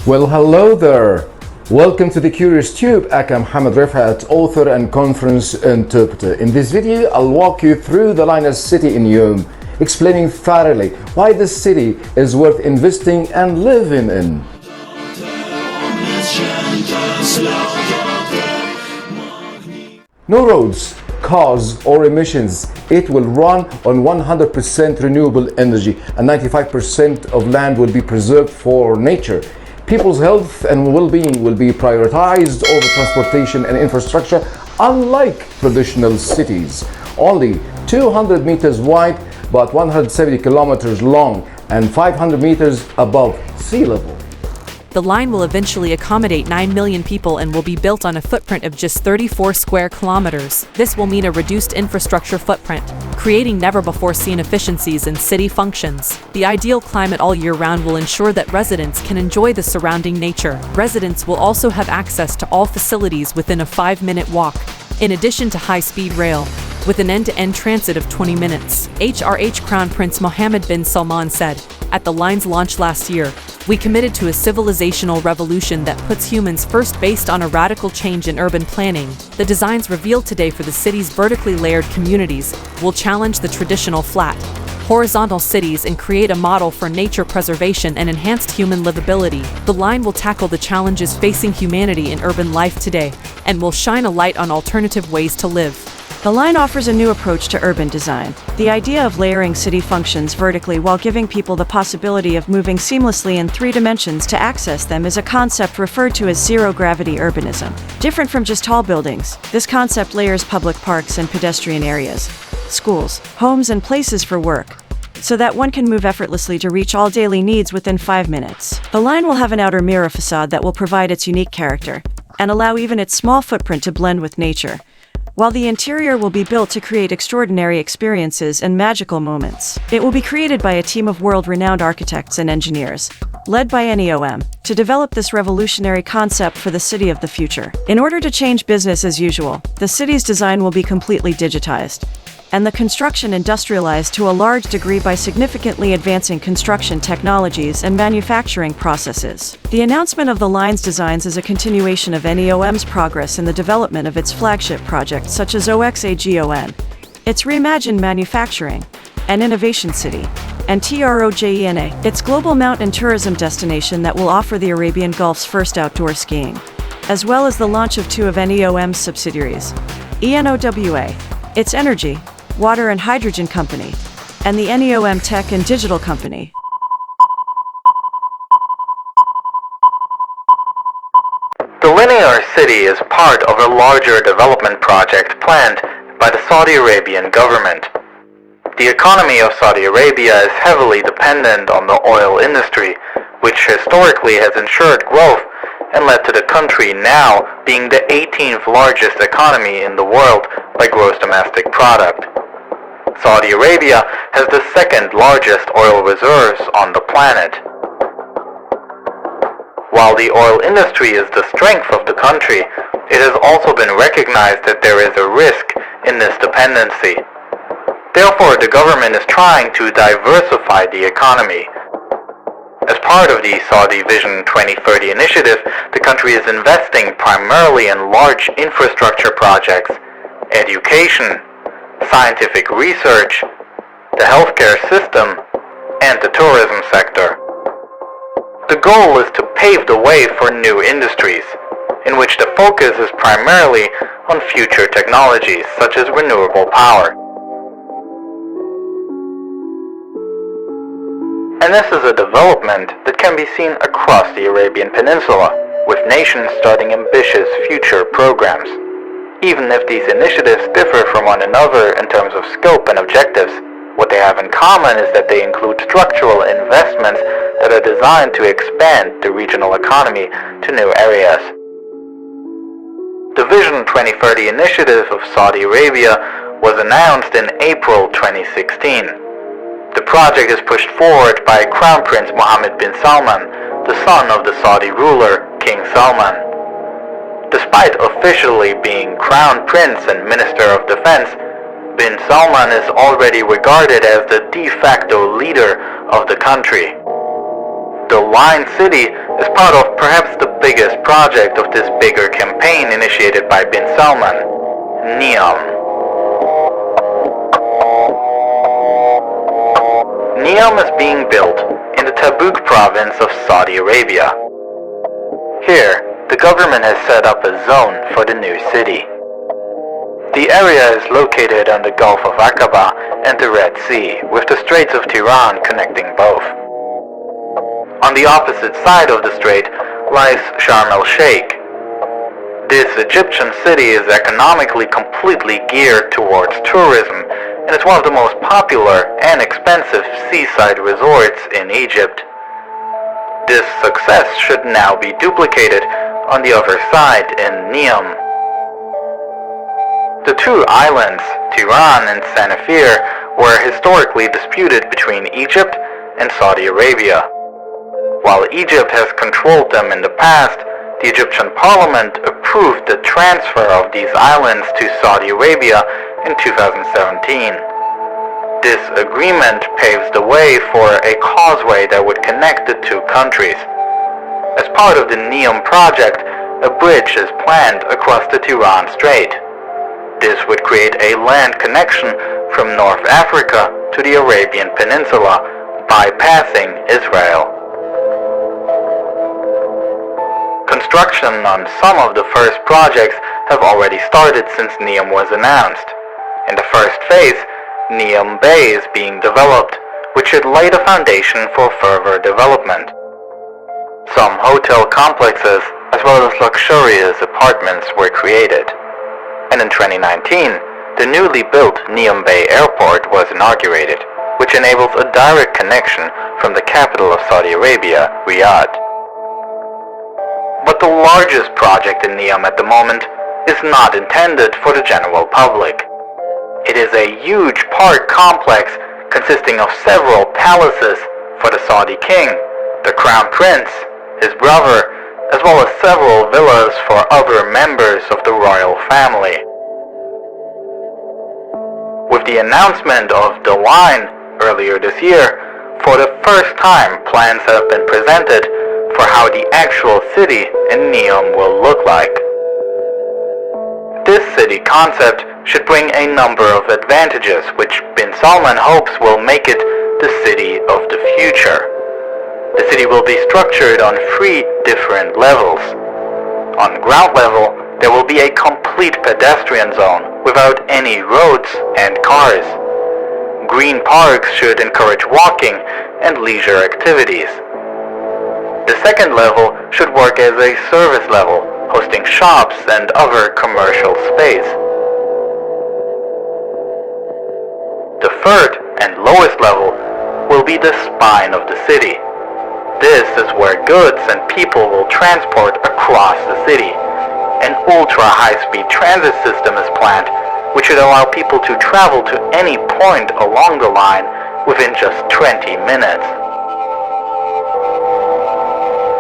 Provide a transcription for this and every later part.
Well, hello there. Welcome to the Curious Tube. I'm Mohammed Rifat, author and conference interpreter. In this video, I'll walk you through the Linus City in Yom, explaining thoroughly why this city is worth investing and living in. No roads, cars or emissions. It will run on 100% renewable energy and 95% of land will be preserved for nature. People's health and well-being will be prioritized over transportation and infrastructure, unlike traditional cities. Only 200 meters wide, but 170 kilometers long and 500 meters above sea level. The line will eventually accommodate 9 million people and will be built on a footprint of just 34 square kilometers. This will mean a reduced infrastructure footprint, creating never-before-seen efficiencies in city functions. The ideal climate all year round will ensure that residents can enjoy the surrounding nature. Residents will also have access to all facilities within a 5-minute walk, in addition to high-speed rail, with an end-to-end transit of 20 minutes. HRH Crown Prince Mohammed bin Salman said, at the line's launch last year, "We committed to a civilizational revolution that puts humans first based on a radical change in urban planning. The designs revealed today for the city's vertically layered communities will challenge the traditional flat, horizontal cities and create a model for nature preservation and enhanced human livability. The line will tackle the challenges facing humanity in urban life today and will shine a light on alternative ways to live." The line offers a new approach to urban design. The idea of layering city functions vertically while giving people the possibility of moving seamlessly in 3 dimensions to access them is a concept referred to as zero-gravity urbanism. Different from just tall buildings, this concept layers public parks and pedestrian areas, schools, homes, and places for work, so that one can move effortlessly to reach all daily needs within 5 minutes. The line will have an outer mirror facade that will provide its unique character and allow even its small footprint to blend with nature, while the interior will be built to create extraordinary experiences and magical moments. It will be created by a team of world-renowned architects and engineers, led by NEOM, to develop this revolutionary concept for the city of the future. In order to change business as usual, the city's design will be completely digitized, and the construction industrialized to a large degree by significantly advancing construction technologies and manufacturing processes. The announcement of the line's designs is a continuation of NEOM's progress in the development of its flagship projects such as OXAGON, its reimagined manufacturing and innovation city, and TROJENA, its global mountain tourism destination that will offer the Arabian Gulf's first outdoor skiing, as well as the launch of 2 of NEOM's subsidiaries, ENOWA, its energy, water and hydrogen company, and the NEOM tech and digital company. The linear city is part of a larger development project planned by the Saudi Arabian government. The economy of Saudi Arabia is heavily dependent on the oil industry, which historically has ensured growth and led to the country now being the 18th largest economy in the world by gross domestic product. Saudi Arabia has the 2nd largest oil reserves on the planet. While the oil industry is the strength of the country, it has also been recognized that there is a risk in this dependency. Therefore, the government is trying to diversify the economy. As part of the Saudi Vision 2030 initiative, the country is investing primarily in large infrastructure projects, education, scientific research, the healthcare system, and the tourism sector. The goal is to pave the way for new industries, in which the focus is primarily on future technologies such as renewable power. And this is a development that can be seen across the Arabian Peninsula, with nations starting ambitious future programs. Even if these initiatives differ from one another in terms of scope and objectives, what they have in common is that they include structural investments that are designed to expand the regional economy to new areas. The Vision 2030 initiative of Saudi Arabia was announced in April 2016. The project is pushed forward by Crown Prince Mohammed bin Salman, the son of the Saudi ruler, King Salman. Despite officially being Crown Prince and Minister of Defense, bin Salman is already regarded as the de facto leader of the country. The Line City is part of perhaps the biggest project of this bigger campaign initiated by bin Salman, NEOM. NEOM is being built in the Tabuk province of Saudi Arabia. Here, the government has set up a zone for the new city. The area is located on the Gulf of Aqaba and the Red Sea, with the Straits of Tiran connecting both. On the opposite side of the strait lies Sharm el-Sheikh. This Egyptian city is economically completely geared towards tourism and is one of the most popular and expensive seaside resorts in Egypt. This success should now be duplicated on the other side in Neom. The two islands, Tiran and Sanafir, were historically disputed between Egypt and Saudi Arabia. While Egypt has controlled them in the past, the Egyptian parliament approved the transfer of these islands to Saudi Arabia in 2017. This agreement paves the way for a causeway that would connect the two countries. As part of the NEOM project, a bridge is planned across the Tiran Strait. This would create a land connection from North Africa to the Arabian Peninsula, bypassing Israel. Construction on some of the first projects have already started since NEOM was announced. In the first phase, NEOM Bay is being developed, which should lay the foundation for further development. Some hotel complexes, as well as luxurious apartments, were created. And in 2019, the newly built NEOM Bay Airport was inaugurated, which enables a direct connection from the capital of Saudi Arabia, Riyadh. But the largest project in NEOM at the moment is not intended for the general public. It is a huge park complex consisting of several palaces for the Saudi king, the crown prince, his brother, as well as several villas for other members of the royal family. With the announcement of The Line earlier this year, for the first time plans have been presented for how the actual city in NEOM will look like. This city concept should bring a number of advantages which bin Salman hopes will make it the city of the future. The city will be structured on 3 different levels. On ground level, there will be a complete pedestrian zone without any roads and cars. Green parks should encourage walking and leisure activities. The second level should work as a service level, hosting shops and other commercial space. The third and lowest level will be the spine of the city. This is where goods and people will transport across the city. An ultra-high-speed transit system is planned, which should allow people to travel to any point along the line within just 20 minutes.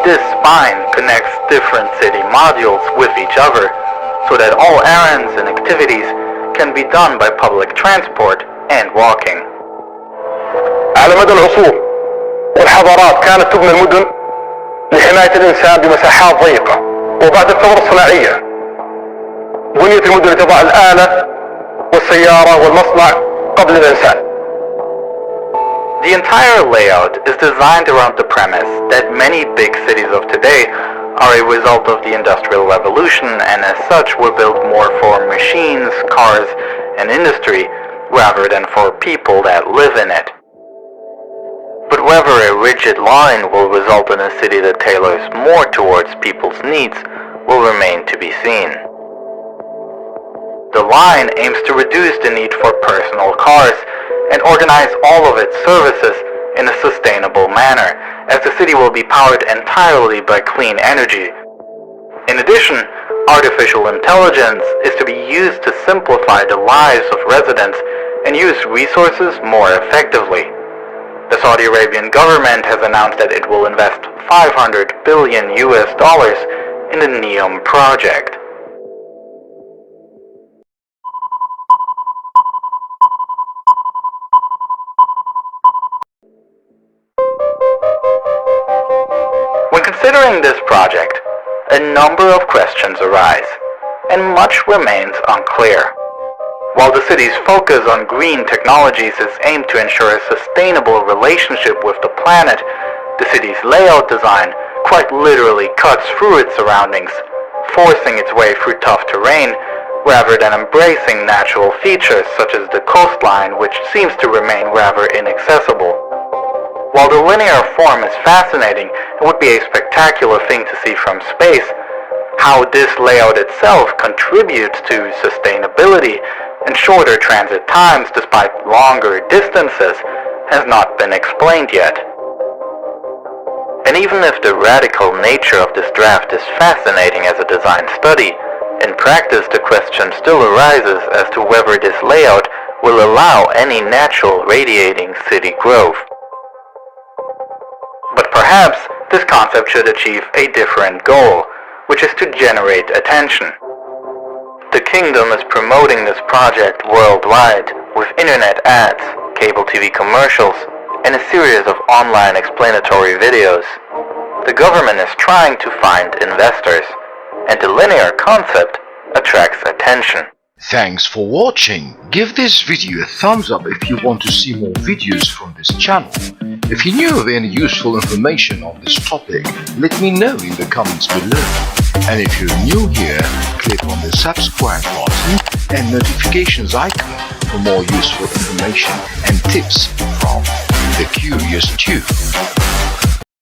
This spine connects different city modules with each other, so that all errands and activities can be done by public transport and walking. على مدى العصور والحضارات كانت تبنى المدن لحماية الإنسان بمساحات ضيقة، وبعد الثورة الصناعية بنيت المدن لتضع الآلة والسيارة والمصنع قبل الإنسان. The entire layout is designed around the premise that many big cities of today are a result of the Industrial Revolution and as such were built more for machines, cars, and industry rather than for people that live in it. But whether a rigid line will result in a city that tailors more towards people's needs will remain to be seen. The line aims to reduce the need for personal cars and organize all of its services in a sustainable manner, as the city will be powered entirely by clean energy. In addition, artificial intelligence is to be used to simplify the lives of residents and use resources more effectively. The Saudi Arabian government has announced that it will invest $500 billion in the NEOM project. Considering this project, a number of questions arise, and much remains unclear. While the city's focus on green technologies is aimed to ensure a sustainable relationship with the planet, the city's layout design quite literally cuts through its surroundings, forcing its way through tough terrain, rather than embracing natural features such as the coastline, which seems to remain rather inaccessible. While the linear form is fascinating and would be a spectacular thing to see from space, how this layout itself contributes to sustainability and shorter transit times despite longer distances has not been explained yet. And even if the radical nature of this draft is fascinating as a design study, in practice the question still arises as to whether this layout will allow any natural radiating city growth. But perhaps this concept should achieve a different goal, which is to generate attention. The kingdom is promoting this project worldwide with internet ads, cable TV commercials, and a series of online explanatory videos. The government is trying to find investors, and the linear concept attracts attention. Thanks for watching. Give this video a thumbs up if you want to see more videos from this channel. If you knew of any useful information on this topic, let me know in the comments below. And if you're new here, click on the subscribe button and notifications icon for more useful information and tips from the Curious Tube.